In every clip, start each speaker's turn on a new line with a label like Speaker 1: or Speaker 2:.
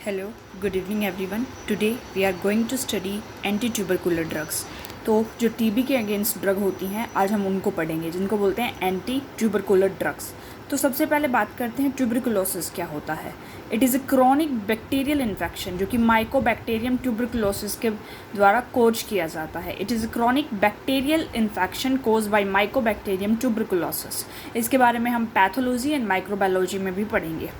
Speaker 1: Hello, good evening everyone. Today we are going to study anti-tubercular drugs. तो जो TB के against drug होती हैं आज हम उनको पढ़ेंगे जिनको बोलते हैं एंटी ट्यूबरकुलर ड्रग्स। तो सबसे पहले बात करते हैं ट्यूबरकुलोसिस क्या होता है। It is a chronic bacterial infection जो कि माइकोबैक्टीरियम ट्यूबरकुलोसिस के द्वारा कोज किया जाता है। It is a chronic bacterial infection caused by mycobacterium tuberculosis. इसके बारे में हम पैथोलॉजी एंड माइक्रोबायोलॉजी में भी पढ़ेंगे।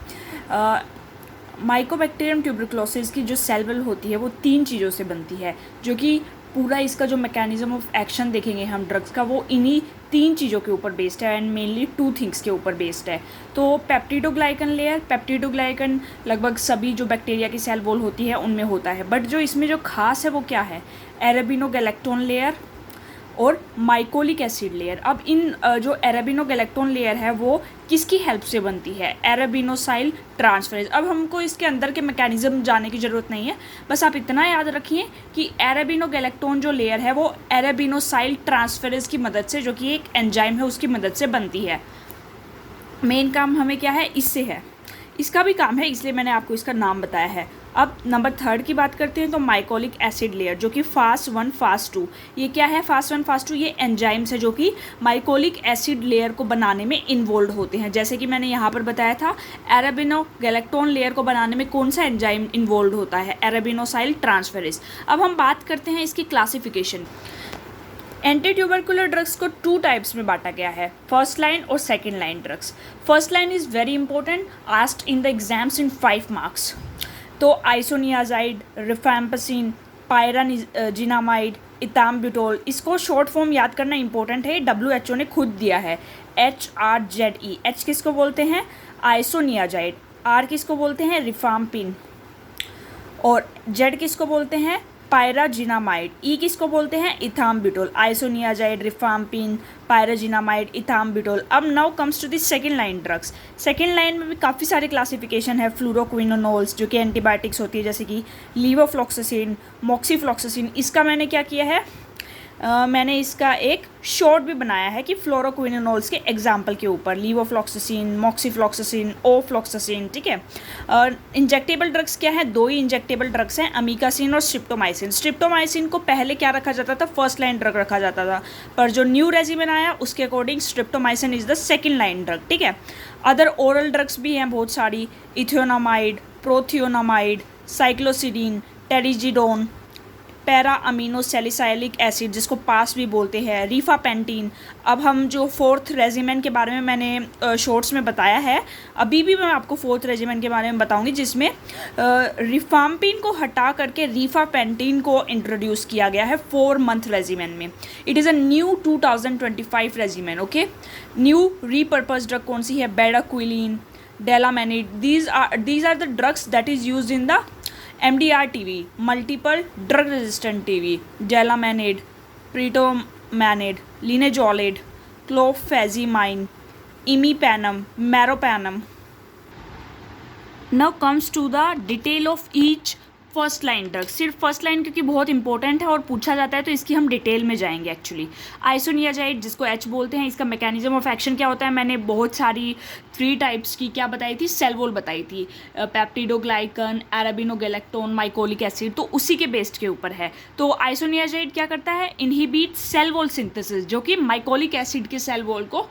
Speaker 1: माइकोबैक्टीरियम ट्यूबरकुलोसिस की जो सेल वॉल होती है वो 3 चीज़ों से बनती है, जो कि पूरा इसका जो मैकेनिज्म ऑफ एक्शन देखेंगे हम ड्रग्स का वो इन्हीं 3 चीज़ों के ऊपर बेस्ड है एंड मेनली 2 थिंग्स के ऊपर बेस्ड है। तो पेप्टिडोग्लाइकन लेयर, पेप्टिडोग्लाइकन लगभग सभी जो बैक्टीरिया की सेल वॉल होती है उनमें होता है, बट जो इसमें जो खास है वो क्या है, एरेबिनोगैलेक्टोन लेयर और माइकोलिक एसिड लेयर। अब इन जो एरेबिनोगैलेक्टोन लेयर है वो किसकी हेल्प से बनती है, एरेबिनोसाइल ट्रांसफरेज। अब हमको इसके अंदर के मैकेनिज्म जानने की ज़रूरत नहीं है, बस आप इतना याद रखिए कि एरेबिनोगैलेक्टोन जो लेयर है वो एरेबिनोसाइल ट्रांसफरेज की मदद से, जो कि एक एंजाइम है, उसकी मदद से बनती है। मेन काम हमें क्या है, इससे है, इसका भी काम है, इसलिए मैंने आपको इसका नाम बताया है। अब नंबर 3 की बात करते हैं तो माइकोलिक एसिड लेयर, जो कि फास्ट 1 फास्ट 2। ये क्या है, फास्ट 1 फास्ट 2, ये एंजाइम्स है जो कि माइकोलिक एसिड लेयर को बनाने में इन्वॉल्व होते हैं। जैसे कि मैंने यहाँ पर बताया था, एरेबिनोगैलेक्टोन लेयर को बनाने में कौन सा एंजाइम इन्वॉल्व होता है, एरेबिनोसाइल ट्रांसफरेज। अब हम बात करते हैं इसकी क्लासिफिकेशन। एंटी ट्यूबरकुलर ड्रग्स को 2 टाइप्स में बांटा गया है, फर्स्ट लाइन और second line drugs. First line is very important, asked in the exams in 5 marks. तो आइसोनियाजाइड, रिफैम्पसिन, पायराजिनामाइड, इथाम्ब्यूटोल, इसको शॉर्ट फॉर्म याद करना इंपॉर्टेंट है, WHO ने खुद दिया है, HRZE। H किसको बोलते हैं, आइसोनियाजाइड, R किसको बोलते हैं, रिफाम्पिन, और Z किसको बोलते हैं, पायराजिनामाइड, ई किसको बोलते हैं, इथाम्ब्यूटोल। Isoniazid, रिफाम्पिन, pyrazinamide, ethambutol. अब now comes to the second line drugs. Second line में भी काफ़ी सारे क्लासिफिकेशन है, फ्लूरोक्विनोनोल्स जो कि एंटीबायोटिक्स होती है, जैसे कि लीवोफ्लॉक्सासिन, मॉक्सीफ्लॉक्सासिन। इसका मैंने क्या किया है, मैंने इसका एक शॉर्ट भी बनाया है कि फ्लोरोक्विनोनोल्स के एग्जाम्पल के ऊपर, लीवोफ्लॉक्सासिन, मॉक्सीफ्लॉक्सासिन, ओफ्लॉक्सासिन, ठीक है। इंजेक्टेबल ड्रग्स क्या है, 2 ही इंजेक्टेबल ड्रग्स हैं, अमीकासिन और स्ट्रिप्टोमाइसिन। स्ट्रिप्टोमाइसिन को पहले क्या रखा जाता था, फर्स्ट लाइन ड्रग रखा जाता था, पर जो न्यू रेजिमेन आया उसके according streptomycin is the second line drug, ठीक है। अदर ओरल ड्रग्स भी हैं बहुत सारी, ethionamide, prothionamide, cycloserine, terizidone, para amino salicylic acid जिसको पास भी बोलते हैं, रीफापेंटीन। अब हम जो 4th रेजिमेंट के बारे में मैंने शॉर्ट्स में बताया है, अभी भी मैं आपको 4th रेजिमेंट के बारे में बताऊंगी, जिसमें रिफाम्पिन को हटा करके रीफापेंटीन को इंट्रोड्यूस किया गया है 4 मंथ रेजिमेंट में। It is a new 2025 regiment, okay. New repurpose drug कौन सी है, bedaquiline, delamanid. These are the drugs that is used in the MDR-TB, multiple drug resistant TB, delamanid, pretomanid, linezolid, clofazimine, imipenem, meropenem. Now comes to the detail of each first line drug. सिर्फ first line क्योंकि बहुत important है और पूछा जाता है तो इसकी हम डिटेल में जाएंगे एक्चुअली। आइसोनियाजाइड जिसको H बोलते हैं, इसका मैकेनिज्म ऑफ एक्शन क्या होता है, मैंने बहुत सारी 3 टाइप्स की क्या बताई थी, सेल वॉल बताई थी, पेप्टिडोग्लाइकन, एरेबिनोगैलेक्टोन, माइकोलिक एसिड, तो उसी के बेस्ड के ऊपर है। तो आइसोनियाजाइड क्या करता है, इनहिबिट सेल वॉल सिंथेसिस, जो कि माइकोलिक एसिड के सेल वॉल को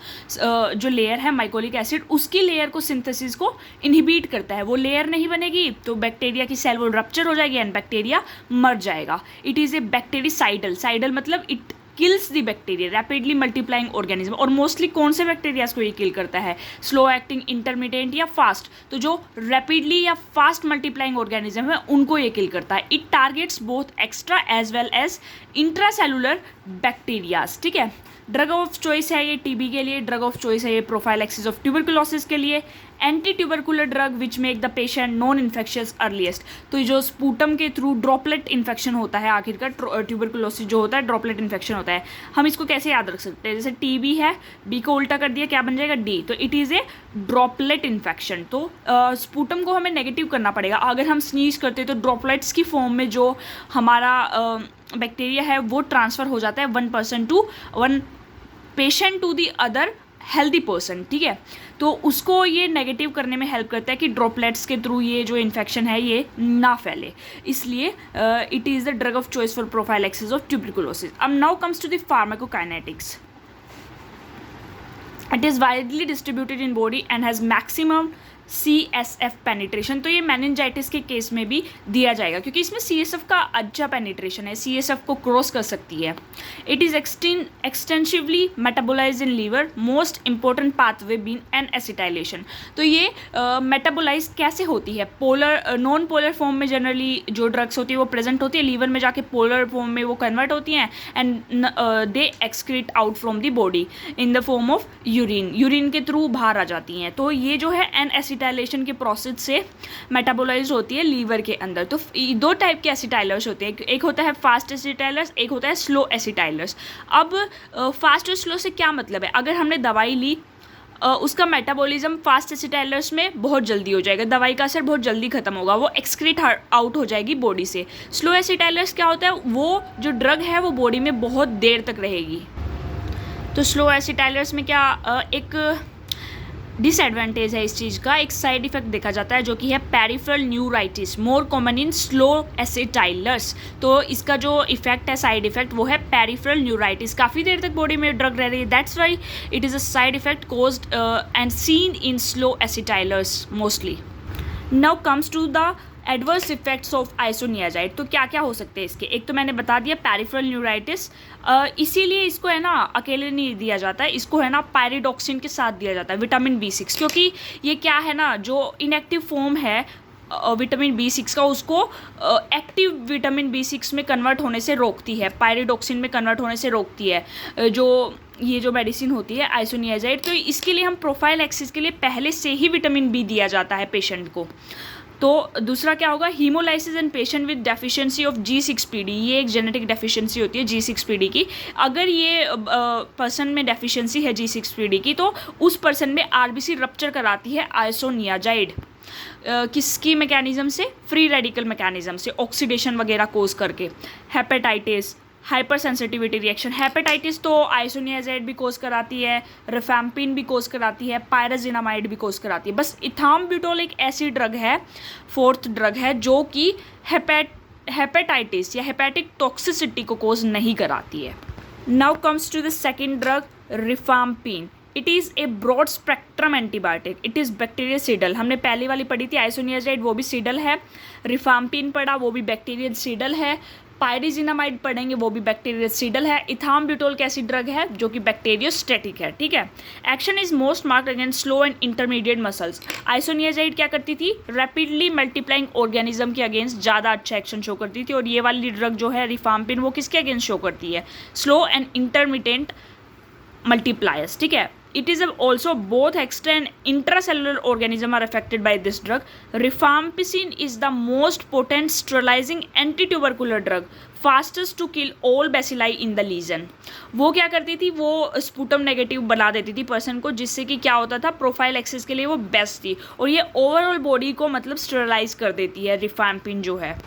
Speaker 1: जो लेयर है माइकोलिक एसिड उसकी लेयर को सिंथेसिस को इनहिबिट करता है। वो लेयर नहीं बनेगी तो बैक्टीरिया की सेल वॉल रप्चर हो जाएगी एंड बैक्टीरिया मर जाएगा। इट इज़ ए बैक्टीरिसाइडल, साइडल मतलब it kills the bacteria, rapidly multiplying organism. और मोस्टली कौन से बैक्टीरियाज को ये किल करता है, स्लो एक्टिंग, इंटरमीडिएट या फास्ट। तो जो रैपिडली या फास्ट मल्टीप्लाइंग ऑर्गेनिज्म है उनको ये किल करता है। It targets both extra as well as intracellular bacterias, ठीक है। ड्रग ऑफ चॉइस है ये टीबी के लिए, ड्रग ऑफ चॉइस है ये प्रोफाइलैक्सिस ऑफ ट्यूबरकुलोसिस के लिए। Anti tubercular drug which make the patient non infectious earliest. तो जो स्पूटम के थ्रू ड्रॉपलेट इन्फेक्शन होता है, आखिरकार ट्यूबरकुलोसिस जो होता है ड्रॉपलेट इन्फेक्शन होता है। हम इसको कैसे याद रख सकते हैं, जैसे टीबी है, बी को उल्टा कर दिया क्या बन जाएगा, डी, तो it is A droplet infection. तो स्पूटम को हमें नेगेटिव करना पड़ेगा। अगर हम स्नीज करते हैं तो ड्रॉपलेट्स की फॉर्म में जो हमारा बैक्टीरिया है वो ट्रांसफ़र हो जाता है 1 person to 1 patient to the other healthy person, ठीक है, तो उसको ये नेगेटिव करने में हेल्प करता है कि ड्रॉपलेट्स के थ्रू ये जो इन्फेक्शन है ये ना फैले, इसलिए it is the drug of choice for prophylaxis of tuberculosis. अब now comes to the pharmacokinetics. It is widely distributed in body and has maximum CSF penetration. तो ये मेनिंजाइटिस के केस में भी दिया जाएगा क्योंकि इसमें CSF का अच्छा पेनिट्रेशन है, CSF को क्रॉस कर सकती है। It is extensively metabolize in liver, most important pathway been N acetylation. तो ये मेटाबोलाइज कैसे होती है? पोलर नॉन पोलर फॉर्म में जनरली जो ड्रग्स होती है वो प्रेजेंट होती है, लीवर में जाके पोलर फॉर्म में वो कन्वर्ट होती हैं and they excrete out from the body in the form of urine के थ्रू बाहर आ जाती हैं। तो ये जो है एन एसिटाइलेशन के प्रोसेस से मेटाबोलाइज होती है लीवर के अंदर। तो दो टाइप के एसिटाइलर्स होते हैं, एक होता है फास्ट एसिटाइलर्स, एक होता है स्लो एसिटाइलर्स। अब फास्ट और स्लो से क्या मतलब है? अगर हमने दवाई ली उसका मेटाबॉलिज्म फास्ट एसिटाइलर्स में बहुत जल्दी हो जाएगा, दवाई का असर बहुत जल्दी खत्म होगा, वो एक्सक्रीट आउट हो जाएगी बॉडी से। स्लो एसिटाइलर्स क्या होता है? वो जो ड्रग है वो बॉडी में बहुत देर तक रहेगी। तो स्लो एसिटाइलर्स में क्या एक डिसएडवांटेज है इस चीज़ का, एक साइड इफेक्ट देखा जाता है जो कि है peripheral neuritis, more common in slow acetylators. तो इसका जो इफेक्ट है, साइड इफेक्ट, वो है पेरिफेरल न्यूराइटिस। काफ़ी देर तक बॉडी में ड्रग रह रही है, that's why it is a side effect caused and seen in slow acetylators mostly. Now comes to the adverse effects of isoniazid. तो क्या क्या हो सकते हैं इसके? एक तो मैंने बता दिया पेरिफेरल न्यूराइटिस, इसीलिए इसको है ना अकेले नहीं दिया जाता है, इसको है ना पायरिडॉक्सिन के साथ दिया जाता है, विटामिन B6, क्योंकि ये क्या है ना जो इनएक्टिव फॉर्म है विटामिन B6 का, उसको एक्टिव विटामिन B6 में कन्वर्ट होने से रोकती है, पायरिडॉक्सिन में कन्वर्ट होने से रोकती है ये जो मेडिसिन होती है आइसोनियाजाइड। तो इसके लिए हम प्रोफाइलैक्सिस के लिए पहले से ही विटामिन B दिया जाता है पेशेंट को। तो दूसरा क्या होगा? Haemolysis in patient with deficiency of G6PD। ये एक जेनेटिक डेफिशिएंसी होती है G6PD की। अगर ये पर्सन में डेफिशिएंसी है G6PD की तो उस पर्सन में RBC रप्चर कराती है आइसोनियाजाइड। किसकी मैकेनिज्म से? फ्री रेडिकल मैकेनिज्म से, ऑक्सीडेशन वगैरह कोज करके। Hepatitis, hyper sensitivity reaction, hepatitis तो आइसोनियाजाइड भी कोज कराती है, रिफैम्पिन भी कोज कराती है, पायराजिनामाइड भी कोज कराती है। बस इथाम्ब्यूटोल एक ऐसी ड्रग है, फोर्थ ड्रग है, जो कि हेपेटाइटिस या हेपेटिक टॉक्सिसिटी को कोज नहीं कराती है। Now comes to the second drug, rifampin. It is a broad spectrum antibiotic, it is bactericidal. हमने पहली वाली पढ़ी थी आइसोनियाजाइड, वो भी सिडल है। रिफैम्पिन पढ़ा, वो भी बैक्टीरियसिडल है। पायरिजिनामाइड पढ़ेंगे, वो भी बैक्टीरियसिडल है। इथाम्ब्यूटोल कैसी ड्रग है? जो कि बैक्टीरियोस्टैटिक है, ठीक है। Action is most marked against slow and intermediate muscles. Isoniazid क्या करती थी? रैपिडली मल्टीप्लाइंग ऑर्गेनिज्म के अगेंस्ट ज़्यादा अच्छा एक्शन शो करती थी, और ये वाली ड्रग जो है रिफैम्पिन, वो किसके अगेंस्ट शो करती है? स्लो एंड इंटरमीडिएट मल्टीप्लायर्स, ठीक है। It is also both extra and intracellular organism are affected by this drug. Rifampicin is the most potent sterilizing anti-tubercular drug, fastest to kill all bacilli in the lesion. वो क्या करती थी? वो sputum negative बना देती थी person को, जिससे कि क्या होता था, प्रोफाइलैक्सिस के लिए वो बेस्ट थी, और ये ओवरऑल बॉडी को मतलब स्टेरलाइज कर देती है रिफैम्पिन जो है।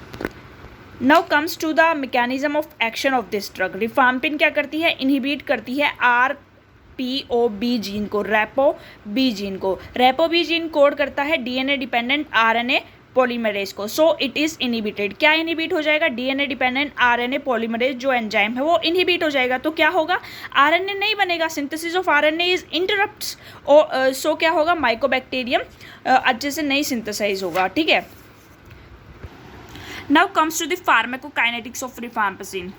Speaker 1: Now comes to the mechanism of action of this drug. Rifampin क्या करती है? इनहिबिट करती है RPOB जीन को, रैपो-बी जीन को। रैपो-बी जीन कोड करता है DNA डिपेंडेंट RNA पॉलीमरेज को, सो इट इज़ इनहिबिटेड। क्या इनहिबिट हो जाएगा? DNA डिपेंडेंट RNA पॉलीमरेज जो एंजाइम है वो इनहिबिट हो जाएगा। तो क्या होगा? RNA नहीं बनेगा, synthesis of RNA is interrupts, और सो क्या होगा? माइकोबैक्टीरियम अच्छे से नहीं सिंथेसाइज होगा, ठीक है। Now comes to the pharmacokinetics of rifampicin.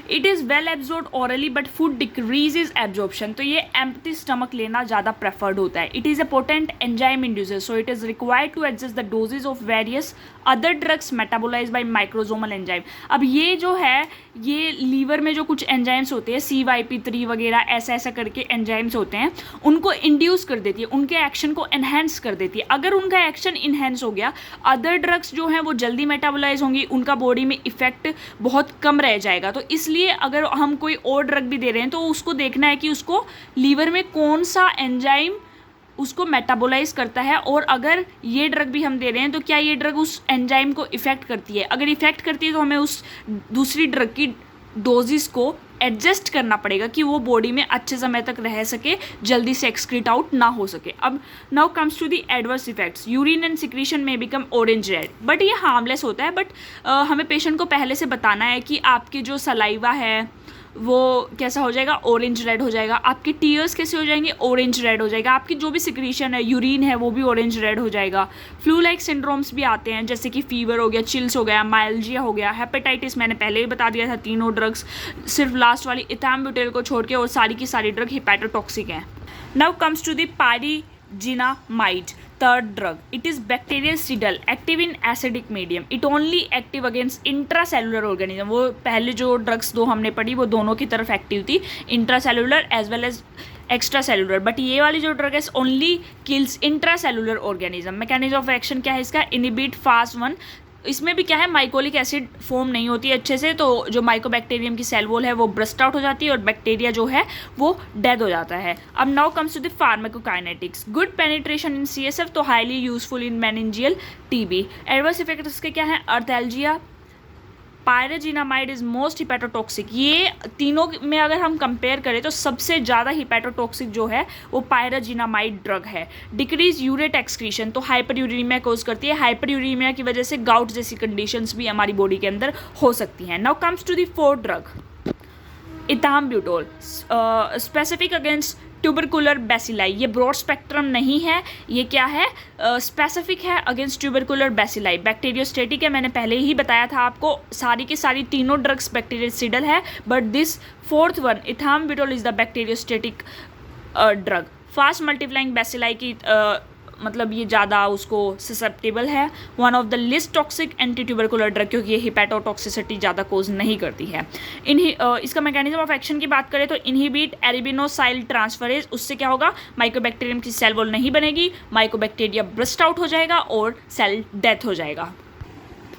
Speaker 1: It is well absorbed orally but food decreases absorption. तो ये empty stomach लेना ज़्यादा preferred होता है. It is a potent enzyme inducer, so it is required to adjust the doses of various other drugs metabolized by microsomal enzyme. अब ये जो है, ये लीवर में जो कुछ एंजाइम्स होते हैं, CYP3 वगैरह ऐसा ऐसा करके एंजाइम्स होते हैं, उनको इंड्यूस कर देती है, उनके एक्शन को एनहेंस कर देती है। अगर उनका एक्शन इन्हेंस हो गया, अदर ड्रग्स जो हैं वो जल्दी मेटाबोलाइज होंगी, उनका बॉडी में इफेक्ट बहुत कम रह जाएगा। तो इसलिए अगर हम कोई और ड्रग भी दे रहे हैं तो उसको देखना है कि उसको लीवर में कौन सा एंजाइम उसको मेटाबोलाइज करता है, और अगर ये ड्रग भी हम दे रहे हैं तो क्या ये ड्रग उस एंजाइम को इफ़ेक्ट करती है। अगर इफ़ेक्ट करती है तो हमें उस दूसरी ड्रग की डोजेस को एडजस्ट करना पड़ेगा कि वो बॉडी में अच्छे समय तक रह सके, जल्दी से एक्सक्रीट आउट ना हो सके। अब now comes to the adverse effects, urine and secretion में बिकम ऑरेंज रेड, बट ये हार्मलेस होता है, बट हमें पेशेंट को पहले से बताना है कि आपकी जो सलाइवा है वो कैसा हो जाएगा, ऑरेंज रेड हो जाएगा। आपके टीयर्स कैसे हो जाएंगे, ऑरेंज रेड हो जाएगा। आपकी जो भी सिक्रीशन है, यूरिन है, वो भी ऑरेंज रेड हो जाएगा। फ्लू लाइक सिंड्रोम्स भी आते हैं, जैसे कि फीवर हो गया, चिल्स हो गया, माइल्जिया हो गया, हेपेटाइटिस मैंने पहले ही बता दिया था। तीनों ड्रग्स सिर्फ लास्ट वाली इथाम्ब्यूटेल को छोड़ के और सारी की सारी ड्रग हिपैटोटॉक्सिक हैं। Now comes to the pyrazinamide, third drug. It is bactericidal, active in acidic medium. It only active against intracellular organism. वो पहले जो ड्रग्स दो हमने पढ़ी वो दोनों की तरफ एक्टिव थी, intracellular as well as extra cellular, but ये वाली जो ड्रग है only kills intracellular organism. Mechanism of action क्या है इसका, इनिबिट FAS1। इसमें भी क्या है, माइकोलिक एसिड फॉर्म नहीं होती है अच्छे से, तो जो माइकोबैक्टीरियम की सेल वॉल है वो ब्रस्ट आउट हो जाती है और बैक्टीरिया जो है वो डेड हो जाता है। अब now comes to the pharmacokinetics, good penetration in CSF, तो highly useful in meningeal TB। Adverse effect उसके क्या है, अर्थेल्जिया, पायरेजिनामाइड इज मोस्ट हिपैटोटॉक्सिक। ये तीनों में अगर हम कंपेयर करें तो सबसे ज़्यादा हिपैटोटॉक्सिक जो है वो पायरेजिनामाइड ड्रग है। डिक्रीज यूरेट एक्सक्रीशन, तो हाइपर यूरीमिया कोज करती है। हाइपर यूरीमिया की वजह से गाउट जैसी कंडीशंस भी हमारी बॉडी के अंदर हो सकती हैं। Now comes to the fourth drug, ethambutol, specific against tubercular bacilli. ये ब्रॉड स्पेक्ट्रम नहीं है, ये क्या है, स्पेसिफिक है अगेंस्ट ट्यूबरकुलर बैसिलाई। बैक्टीरियोस्टेटिक है, मैंने पहले ही बताया था आपको, सारी की सारी तीनों ड्रग्स बैक्टीरियोसिडल है, but this fourth one ethambutol is the bacteriostatic drug. Fast multiplying bacilli की मतलब ये ज़्यादा उसको ससेप्टेबल है। One of the least toxic anti tubercular drug, क्योंकि ये हिपैटोटॉक्सिसिटी ज़्यादा कोज नहीं करती है। इसका मैकेनिज्म ऑफ एक्शन की बात करें तो इनहिबिट एरिबिनोसाइल ट्रांसफरेज, उससे क्या होगा, माइकोबैक्टीरियम की सेल वॉल नहीं बनेगी, माइकोबैक्टीरिया ब्रस्ट आउट हो जाएगा और सेल डेथ हो जाएगा।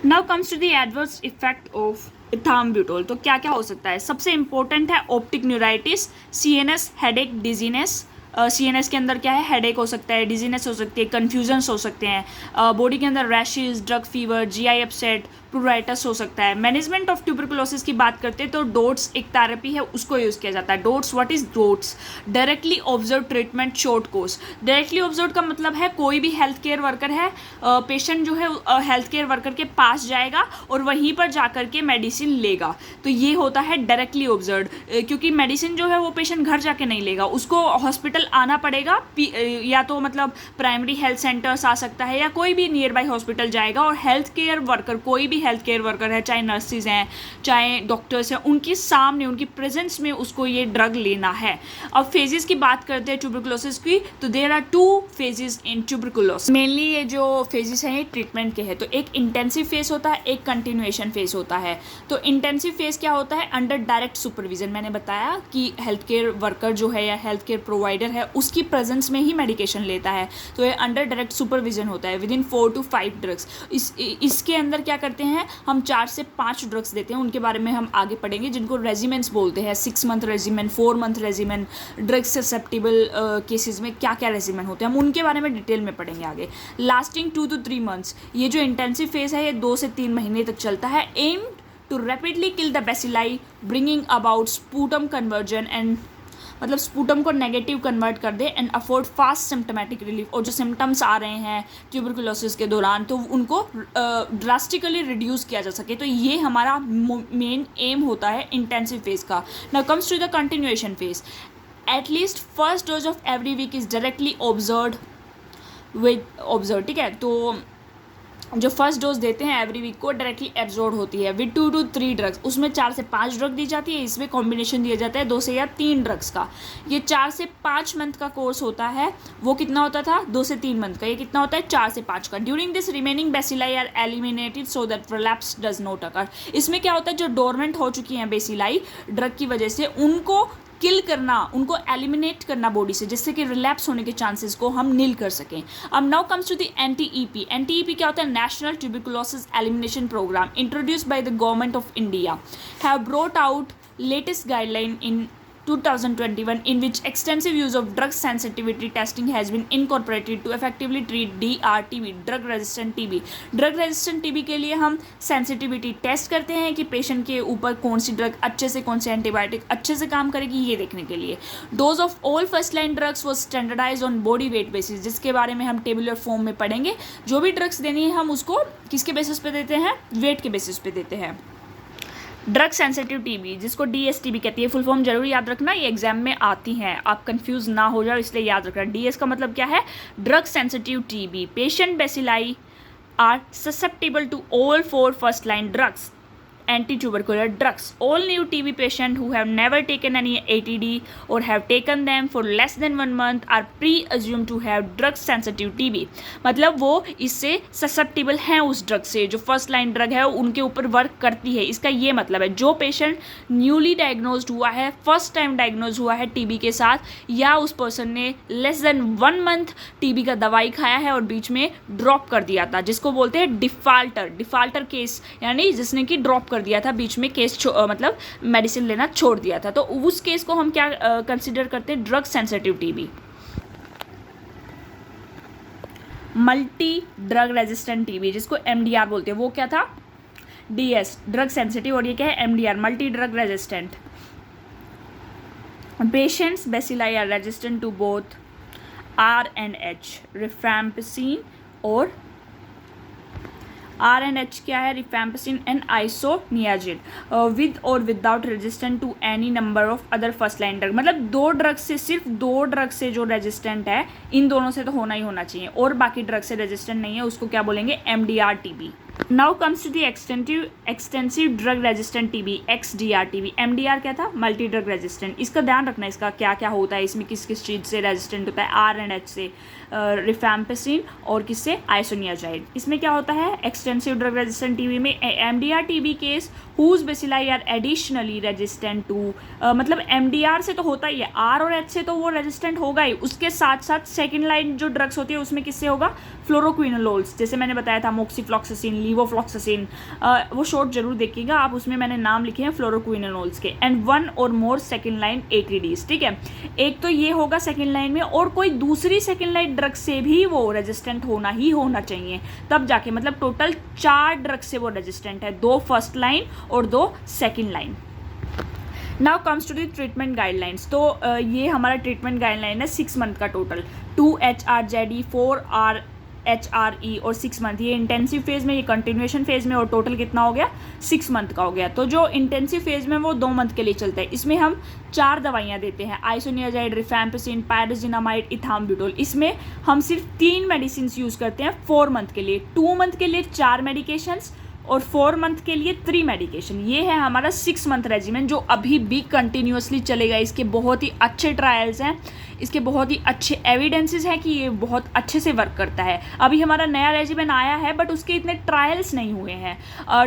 Speaker 1: Now comes to the adverse effect of ethambutol, तो क्या क्या हो सकता है। सबसे इंपॉर्टेंट है optic neuritis, CNS headache, dizziness. CNS के अंदर क्या है, हेडेक हो सकता है, डिजीनेस हो सकती है, कन्फ्यूजन्स हो सकते हैं, बॉडी के अंदर rashes, drug fever, GI upset, pruritus हो सकता है। मैनेजमेंट ऑफ ट्यूबरकुलोसिस की बात करते हैं तो डोट्स एक थेरेपी है, उसको यूज़ किया जाता है। Dots, what is dots, directly observe treatment short course. Directly observe का मतलब है कोई भी हेल्थ केयर वर्कर है, पेशेंट जो है हेल्थ केयर वर्कर के पास जाएगा और वहीं पर जाकर के मेडिसिन लेगा, तो ये होता है डायरेक्टली ऑब्जर्व। क्योंकि मेडिसिन जो है वो पेशेंट घर जाके नहीं लेगा, उसको हॉस्पिटल आना पड़ेगा, या तो मतलब प्राइमरी हेल्थ सेंटर्स आ सकता है या कोई भी नियर बाई हॉस्पिटल जाएगा, और हेल्थ केयर वर्कर, कोई भी हेल्थ केयर वर्कर है, चाहे नर्सिस हैं चाहे डॉक्टर्स हैं, उनके सामने उनकी प्रेजेंस में उसको ये ड्रग लेना है। अब फेजेस की बात करते हैं ट्यूबरकुलोसिस की, तो there are 2 phases in tuberculosis. Mainly ये जो फेजेस हैं ये ट्रीटमेंट के हैं, तो एक इंटेंसिव फेज होता है, एक कंटिन्यूएशन फेज होता है। तो इंटेंसिव फेज क्या होता है, अंडर डायरेक्ट सुपरविजन। मैंने बताया कि हेल्थ केयर वर्कर जो है या हेल्थ केयर प्रोवाइडर है उसकी प्रेजेंस में ही मेडिकेशन लेता है, तो ये अंडर डायरेक्ट सुपरविजन होता है विद इन 4 to 5 ड्रग्स। इसके अंदर क्या करते हैं, हम 4 से 5 ड्रग्स देते हैं, उनके बारे में हम आगे पढ़ेंगे, जिनको रेजिमेंट्स बोलते हैं। 6 month regiment, 4 month regiment, drug susceptible cases में क्या क्या रेजिमेंट होते हैं, हम उनके बारे में डिटेल में पढ़ेंगे आगे। लास्टिंग 2 to 3 मंथ्स, ये जो इंटेंसिव फेज है ये 2 से 3 महीने तक चलता है। Aim to rapidly kill the bacilli, bringing about sputum conversion and, मतलब स्पूटम को नेगेटिव कन्वर्ट कर दे, and afford fast symptomatic relief. और जो सिम्टम्स आ रहे हैं ट्यूबरकुलोसिस के दौरान तो उनको ड्रास्टिकली रिड्यूस किया जा सके, तो ये हमारा मेन एम होता है इंटेंसिव फेज का। Now comes to the continuation phase, at least first dose of every week is directly observe, ठीक है। तो जो फर्स्ट डोज देते हैं एवरी वीक को डायरेक्टली एब्जॉर्ब होती है विद 2 to 3 ड्रग्स, उसमें 4 से 5 ड्रग दी जाती है, इसमें कॉम्बिनेशन दिया जाता है 2 से या 3 ड्रग्स का। ये 4 से 5 मंथ का कोर्स होता है, वो कितना होता था 2 से 3 मंथ का, ये कितना होता है 4 से 5 का। During this remaining bacilli are eliminated so that relapse does not occur. इसमें क्या होता है, जो डोरमेंट हो चुकी हैं बैसिलाई ड्रग की वजह से, उनको किल करना, उनको एलिमिनेट करना बॉडी से, जिससे कि रिलैप्स होने के चांसेस को हम नील कर सकें। अब now comes to the NTEP। NTEP क्या होता है, national tuberculosis elimination programme, introduced by the government of India, have brought out latest guideline in 2021, in which extensive use of drug sensitivity testing has been incorporated to effectively treat DRTB, drug resistant TB. Drug resistant TB के लिए हम sensitivity test करते हैं कि patient के ऊपर कौन सी drug अच्छे से, कौन सी एंटीबायोटिक अच्छे से काम करेगी, ये देखने के लिए. Dose of all first line drugs वो standardise on body weight basis, जिसके बारे में हम टेबुलर फॉर्म में पढ़ेंगे. जो भी ड्रग्स देनी है हम उसको किसके बेसिस पे देते हैं? वेट के बेसिस पे देते हैं. ड्रग सेंसिटिव टीबी, जिसको DSTB कहती है, फुल फॉर्म जरूर याद रखना, ये एग्जाम में आती हैं, आप कंफ्यूज ना हो जाओ इसलिए याद रखना. DS का मतलब क्या है? Drug sensitive TB. Patient bacilli are susceptible to all 4 first line drugs, anti-tubercular drugs. All new TB patients who have never taken any ATD or have taken them for less than 1 month are pre-assumed to have drug sensitive TB. मतलब वो इससे susceptible हैं उस drug से, जो first line drug है उनके ऊपर वर्क करती है. इसका ये मतलब है जो पेशेंट न्यूली डायग्नोज्ड हुआ है, फर्स्ट टाइम डायग्नोज हुआ है TB के साथ, या उस पर्सन ने लेस देन 1 मंथ TB का दवाई खाया है और बीच में ड्रॉप कर दिया था, जिसको बोलते हैं डिफाल्टर केस, यानी जिसने कि ड्रॉप कर दिया था बीच में केस, मतलब मेडिसिन लेना छोड़ दिया था, तो उस केस को हम क्या कंसीडर करते हैं? Drug sensitive TB. Multi drug resistant TB, जिसको MDR बोलते हैं, वो क्या था? DS ड्रग सेंसिटिव, और ये क्या है? MDR multi drug resistant. Patients bacilli are resistant to both RNH, rifampicin, और RNH क्या है? रिफैम्पिसिन एंड आइसोनियाजिन, विद और without resistant to any number of other first line drug. मतलब 2 ड्रग से, सिर्फ 2 ड्रग से जो रेजिस्टेंट है, इन दोनों से तो होना ही होना चाहिए, और बाकी ड्रग से रेजिस्टेंट नहीं है, उसको क्या बोलेंगे? MDR TB. Now comes to the extensive drug resistant TB, XDR-TB. MDR क्या था? Multi drug resistant. इसका ध्यान रखना, इसका क्या क्या होता है, इसमें किस किस चीज़ से रेजिस्टेंट होता है? RNH से, रिफैम्पिसिन, और किससे? आइसोनियाजाइड. इसमें क्या होता है? एक्सटेंसिव ड्रग रेजिस्टेंट टीबी में MDR TB case whose bacilli are additionally resistant to, मतलब MDR से तो होता ही है, R और H से तो वो रेजिस्टेंट होगा ही, उसके साथ साथ सेकेंड लाइन जो ड्रग्स होती है उसमें किससे होगा? फ्लोरोक्विनोलोल्स, जैसे मैंने बताया था, मोक्सीफ्लॉक्सासिन, लीवोफ्लॉक्सासिन, वो शॉर्ट जरूर देखिएगा आप, उसमें मैंने नाम लिखे हैं फ्लोरोक्विनोलोल्स के. एंड 1 और मोर सेकेंड लाइन ATDs. ठीक है, एक तो ये होगा सेकेंड लाइन में, और कोई दूसरी सेकेंड लाइन ड्रग से भी वो रेजिस्टेंट होना ही होना चाहिए, तब जाके, मतलब टोटल 4 ड्रग से वो रेजिस्टेंट है, 2 फर्स्ट लाइन और 2 second line. Now comes to the treatment guidelines. तो ये हमारा ट्रीटमेंट गाइडलाइन है 6 मंथ का टोटल. 2 HRZE, 4 HRE और 6 मंथ, ये इंटेंसिव फेज में, ये कंटिन्यूएशन फेज में, और टोटल कितना हो गया? 6 मंथ का हो गया. तो जो इंटेंसिव फेज में वो 2 मंथ के लिए चलता है. इसमें हम 4 दवाइयाँ देते हैं, आइसोनियाजाइड, रिफैम्पिसिन, पायरोजिनामाइड, इथाम्ब्यूटोल. इसमें हम सिर्फ 3 मेडिसिन यूज़ करते हैं 4 मंथ के लिए. 2 मंथ के लिए 4 मेडिकेशंस और 4 मंथ के लिए 3 मेडिकेशन. ये है हमारा 6 मंथ रेजिमेंट, जो अभी भी कंटिन्यूसली चलेगा. इसके बहुत ही अच्छे ट्रायल्स हैं, इसके बहुत ही अच्छे एविडेंसेस हैं कि ये बहुत अच्छे से वर्क करता है. अभी हमारा नया रेजिमेंट आया है, बट उसके इतने ट्रायल्स नहीं हुए हैं.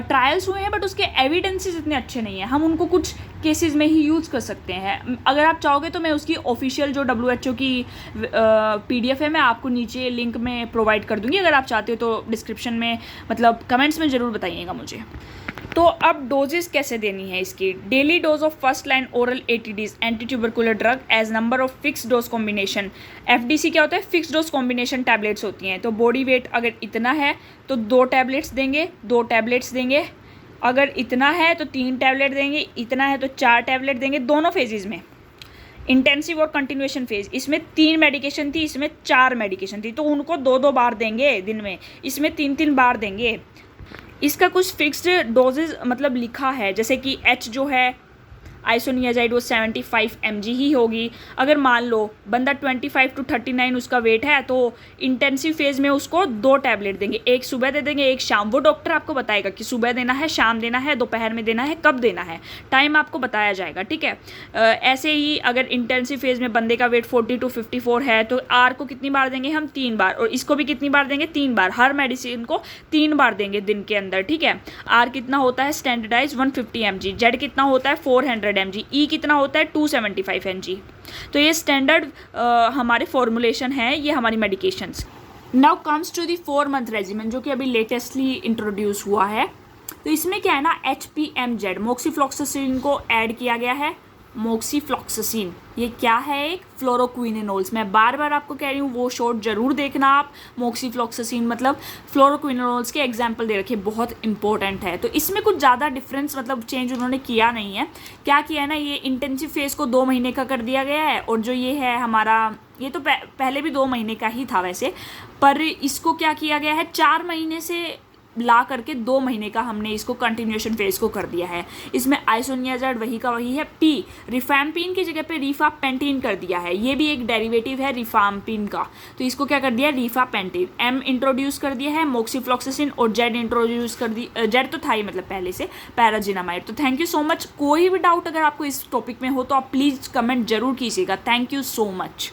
Speaker 1: ट्रायल्स हुए हैं बट उसके एविडेंसेस इतने अच्छे नहीं हैं. हम उनको कुछ केसेस में ही यूज़ कर सकते हैं. अगर आप चाहोगे तो मैं उसकी ऑफिशियल जो WHO की PDF है, मैं आपको नीचे लिंक में प्रोवाइड कर दूंगी. अगर आप चाहते हो तो डिस्क्रिप्शन में, मतलब कमेंट्स में ज़रूर बताइएगा मुझे. तो अब डोजेस कैसे देनी है इसकी? Daily dose of first line oral ATDs, anti tubercular drug, as number of fix dose combination. FDC क्या होता है? फिक्स डोज कॉम्बिनेशन टैबलेट्स होती हैं. तो बॉडी वेट अगर इतना है तो 2 टैबलेट्स देंगे, 2 टैबलेट्स देंगे. अगर इतना है तो 3 टैबलेट देंगे, इतना है तो 4 टैबलेट देंगे, दोनों फेजेस में. इंटेंसिव और कंटिन्यूएशन फेज, इसमें 3 मेडिकेशन थी, इसमें 4 मेडिकेशन थी, तो उनको 2-2 बार देंगे दिन में, इसमें 3-3 बार देंगे. इसका कुछ फिक्स्ड डोजेज मतलब लिखा है, जैसे कि H जो है आइसोनियाजाइड वो 75 mg ही होगी. अगर मान लो बंदा 25 to 39 उसका वेट है, तो इंटेंसिव फेज में उसको 2 टैबलेट देंगे, एक सुबह दे देंगे, एक शाम. वो डॉक्टर आपको बताएगा कि सुबह देना है, शाम देना है, दोपहर में देना है, कब देना है, टाइम आपको बताया जाएगा. ठीक है. ऐसे ही अगर इंटेंसिव फेज में बंदे का वेट 40 to 54 है, तो R को कितनी बार देंगे हम? 3 बार. और इसको भी कितनी बार देंगे? 3 बार. हर मेडिसिन को 3 बार देंगे दिन के अंदर. ठीक है. R कितना होता है स्टैंडर्डाइज? 150 mg. Z कितना होता है? 400 mg. E कितना होता है? 275 mg. तो ये स्टैंडर्ड हमारे फॉर्मुलेशन है, ये हमारी medications. Now comes to the 4 month regiment, जो कि अभी लेटेस्टली इंट्रोड्यूस हुआ है. तो इसमें क्या है ना, HPMZ मोक्सीफ्लॉक्सासिन को ऐड किया गया है, मोक्सीफ्लॉक्सासिन। ये क्या है? एक फ्लोरोक्विनोल्स। मैं बार बार आपको कह रही हूँ वो शॉर्ट जरूर देखना आप। मोक्सीफ्लॉक्सासिन मतलब फ्लोरोक्विनोल्स के एग्जाम्पल दे रखे, बहुत इंपॉर्टेंट है। तो इसमें कुछ ज़्यादा डिफरेंस मतलब चेंज उन्होंने किया नहीं है। क्या किया है ना, ये इंटेंसिव फेज को 2 महीने का कर दिया गया है, और जो ये है हमारा, ये तो पहले भी 2 महीने का ही था वैसे, पर इसको क्या किया गया है, 4 महीने से ला करके 2 महीने का हमने इसको कंटिन्यूएशन फेज को कर दिया है। इसमें आइसोनियाजाइड वही का वही है। पी, रिफैम्पिन की जगह पे रिफापेंटिन कर दिया है। ये भी एक डेरिवेटिव है रिफाम्पिन का, तो इसको क्या कर दिया है, रिफापेंटिन। एम इंट्रोड्यूस कर दिया है मोक्सीफ्लॉक्सासिन, और जेड इंट्रोड्यूस कर दी, जेड तो था ही मतलब पहले से, पैराजिनामाइड। तो थैंक यू सो मच। कोई भी डाउट अगर आपको इस टॉपिक में हो तो आप प्लीज़ कमेंट जरूर कीजिएगा। Thank you so much.